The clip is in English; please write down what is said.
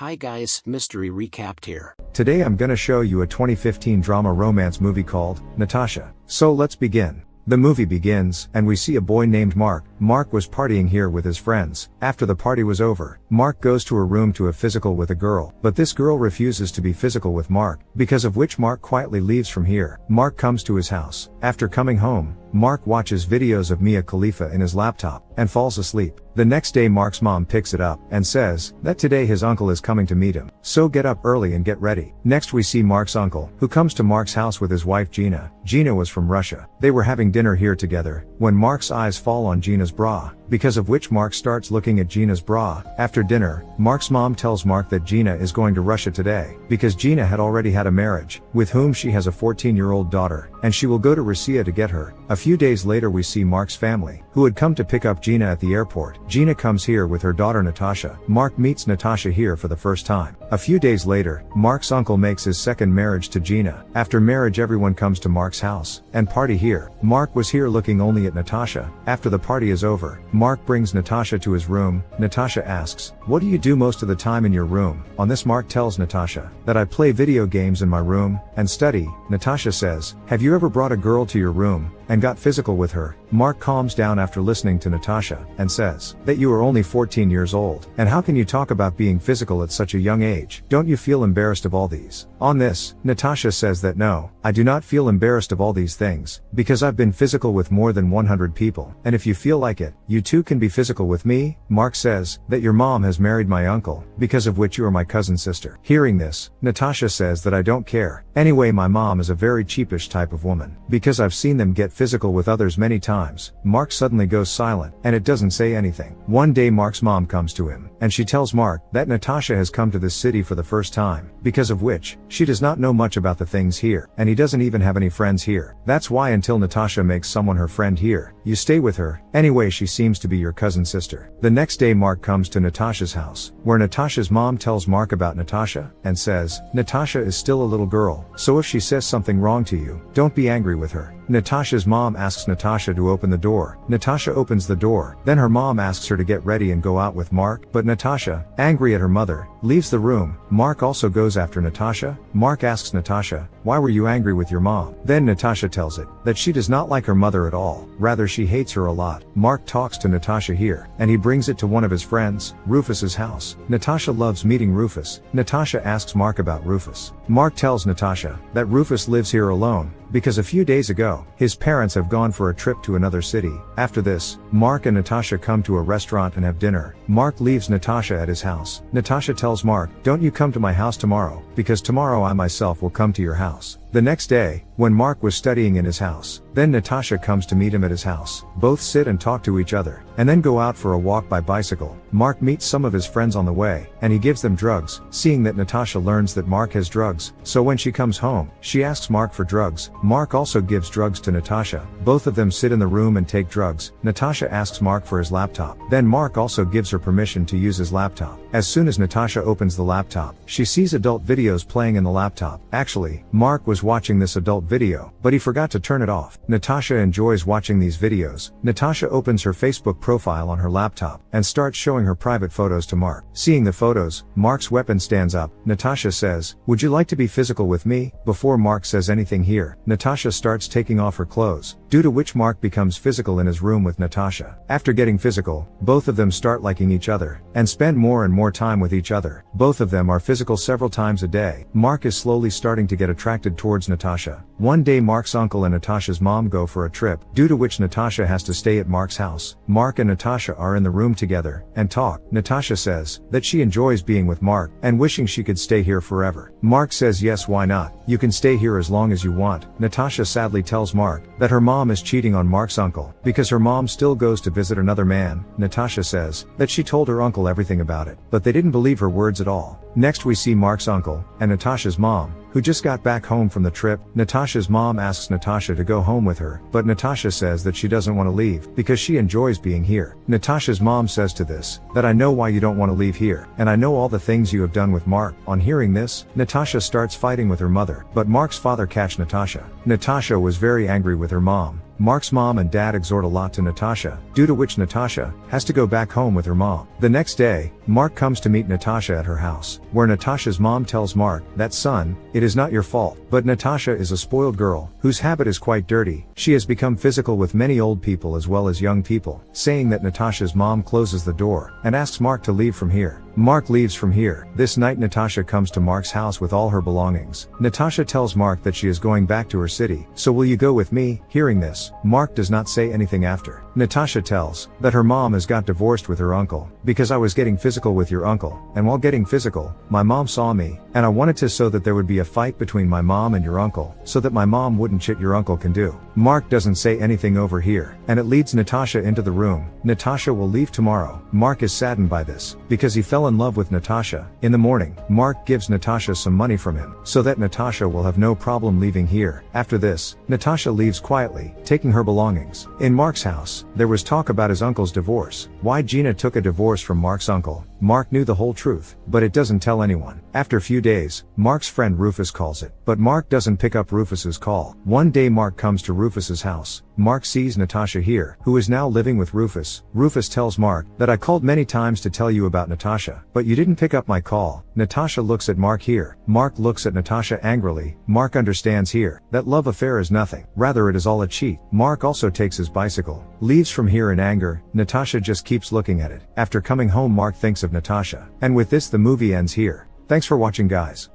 Hi guys, Mystery Recapped here. Today I'm gonna show you a 2015 drama romance movie called Natasha. So let's begin. The movie begins, and we see a boy named Mark. Mark was partying here with his friends. After the party was over, Mark goes to a room to have physical with a girl, but this girl refuses to be physical with Mark, because of which Mark quietly leaves from here. Mark comes to his house. After coming home, Mark watches videos of Mia Khalifa in his laptop, and falls asleep. The next day Mark's mom picks it up, and says, that today his uncle is coming to meet him. So get up early and get ready. Next we see Mark's uncle, who comes to Mark's house with his wife Gina. Gina was from Russia. They were having dinner here together, when Mark's eyes fall on Gina's bra, because of which Mark starts looking at Gina's bra. After dinner, Mark's mom tells Mark that Gina is going to Russia today, because Gina had already had a marriage, with whom she has a 14-year-old daughter, and she will go to Russia to get her. A few days later we see Mark's family, who had come to pick up Gina at the airport. Gina comes here with her daughter Natasha. Mark meets Natasha here for the first time. A few days later, Mark's uncle makes his second marriage to Gina. After marriage everyone comes to Mark's house, and party here. Mark was here looking only at Natasha. After the party is over, Mark brings Natasha to his room. Natasha asks, what do you do most of the time in your room? On this Mark tells Natasha, that I play video games in my room, and study. Natasha says, have you ever brought a girl to your room, and got physical with her? Mark calms down after listening to Natasha, and says, that you are only 14 years old, and how can you talk about being physical at such a young age? Don't you feel embarrassed of all these? On this, Natasha says that no, I do not feel embarrassed of all these things, because I've been physical with more than 100 people, and if you feel like it, you too can be physical with me. Mark says, that your mom has married my uncle, because of which you are my cousin sister. Hearing this, Natasha says that I don't care. Anyway, my mom is a very cheapish type of woman, because I've seen them get physical with others many times. Mark suddenly goes silent, and it doesn't say anything. One day Mark's mom comes to him, and she tells Mark, that Natasha has come to this city for the first time, because of which, she does not know much about the things here, and he doesn't even have any friends here. That's why until Natasha makes someone her friend here, you stay with her. Anyway, she seems to be your cousin sister. The next day Mark comes to Natasha's house, where Natasha's mom tells Mark about Natasha, and says, Natasha is still a little girl, so if she says something wrong to you, don't be angry with her. Natasha's mom asks Natasha to open the door. Natasha opens the door, then her mom asks her to get ready and go out with Mark, but Natasha, angry at her mother, leaves the room. Mark also goes after Natasha. Mark asks Natasha, why were you angry with your mom? Then Natasha tells it, that she does not like her mother at all, rather she hates her a lot. Mark talks to Natasha here, and he brings it to one of his friends, Rufus's house. Natasha loves meeting Rufus. Natasha asks Mark about Rufus. Mark tells Natasha, that Rufus lives here alone, because a few days ago, his parents have gone for a trip to another city. After this, Mark and Natasha come to a restaurant and have dinner. Mark leaves Natasha at his house. Natasha tells Mark, don't you come to my house tomorrow, because tomorrow I myself will come to your house. The next day, when Mark was studying in his house, then Natasha comes to meet him at his house. Both sit and talk to each other, and then go out for a walk by bicycle. Mark meets some of his friends on the way, and he gives them drugs. Seeing that Natasha learns that Mark has drugs, so when she comes home, she asks Mark for drugs. Mark also gives drugs to Natasha. Both of them sit in the room and take drugs. Natasha asks Mark for his laptop. Then Mark also gives her permission to use his laptop. As soon as Natasha opens the laptop, she sees adult videos playing in the laptop. Actually, Mark was watching this adult video, but he forgot to turn it off. Natasha enjoys watching these videos. Natasha opens her Facebook profile on her laptop, and starts showing her private photos to Mark. Seeing the photos, Mark's weapon stands up. Natasha says, would you like to be physical with me? Before Mark says anything here, Natasha starts taking off her clothes, due to which Mark becomes physical in his room with Natasha. After getting physical, both of them start liking each other, and spend more and more time with each other. Both of them are physical several times a day. Mark is slowly starting to get attracted towards Natasha. One day Mark's uncle and Natasha's mom go for a trip, due to which Natasha has to stay at Mark's house. Mark and Natasha are in the room together, and talk. Natasha says, that she enjoys being with Mark, and wishing she could stay here forever. Mark says yes, why not? You can stay here as long as you want. Natasha sadly tells Mark, that her mom is cheating on Mark's uncle, because her mom still goes to visit another man. Natasha says, that she told her uncle everything about it, but they didn't believe her words at all. Next we see Mark's uncle, and Natasha's mom, who just got back home from the trip. Natasha's mom asks Natasha to go home with her, but Natasha says that she doesn't want to leave, because she enjoys being here. Natasha's mom says to this, that I know why you don't want to leave here, and I know all the things you have done with Mark. On hearing this, Natasha starts fighting with her mother, but Mark's father catch Natasha. Natasha was very angry with her mom. Mark's mom and dad exhort a lot to Natasha, due to which Natasha has to go back home with her mom. The next day, Mark comes to meet Natasha at her house, where Natasha's mom tells Mark that, son, it is not your fault. But Natasha is a spoiled girl, whose habit is quite dirty. She has become physical with many old people as well as young people, saying that Natasha's mom closes the door and asks Mark to leave from here. Mark leaves from here. This night Natasha comes to Mark's house with all her belongings. Natasha tells Mark that she is going back to her city, so will you go with me? Hearing this, Mark does not say anything after. Natasha tells that her mom has got divorced with her uncle, because I was getting physical with your uncle, and while getting physical, my mom saw me, and I wanted to so that there would be a fight between my mom and your uncle, so that my mom wouldn't shit your uncle can do. Mark doesn't say anything over here, and it leads Natasha into the room. Natasha will leave tomorrow. Mark is saddened by this, because he fell in love with Natasha. In the morning, Mark gives Natasha some money from him, so that Natasha will have no problem leaving here. After this, Natasha leaves quietly, taking her belongings. In Mark's house, there was talk about his uncle's divorce. Why Gina took a divorce from Mark's uncle. Mark knew the whole truth, but it doesn't tell anyone. After a few days, Mark's friend Rufus calls it, but Mark doesn't pick up Rufus's call. One day Mark comes to Rufus's house. Mark sees Natasha here, who is now living with Rufus. Rufus tells Mark that I called many times to tell you about Natasha, but you didn't pick up my call. Natasha looks at Mark here. Mark looks at Natasha angrily. Mark understands here that love affair is nothing, rather it is all a cheat. Mark also takes his bicycle, leaves from here in anger. Natasha just keeps looking at it. After coming home, Mark thinks of Natasha. And with this the movie ends here. Thanks for watching, guys.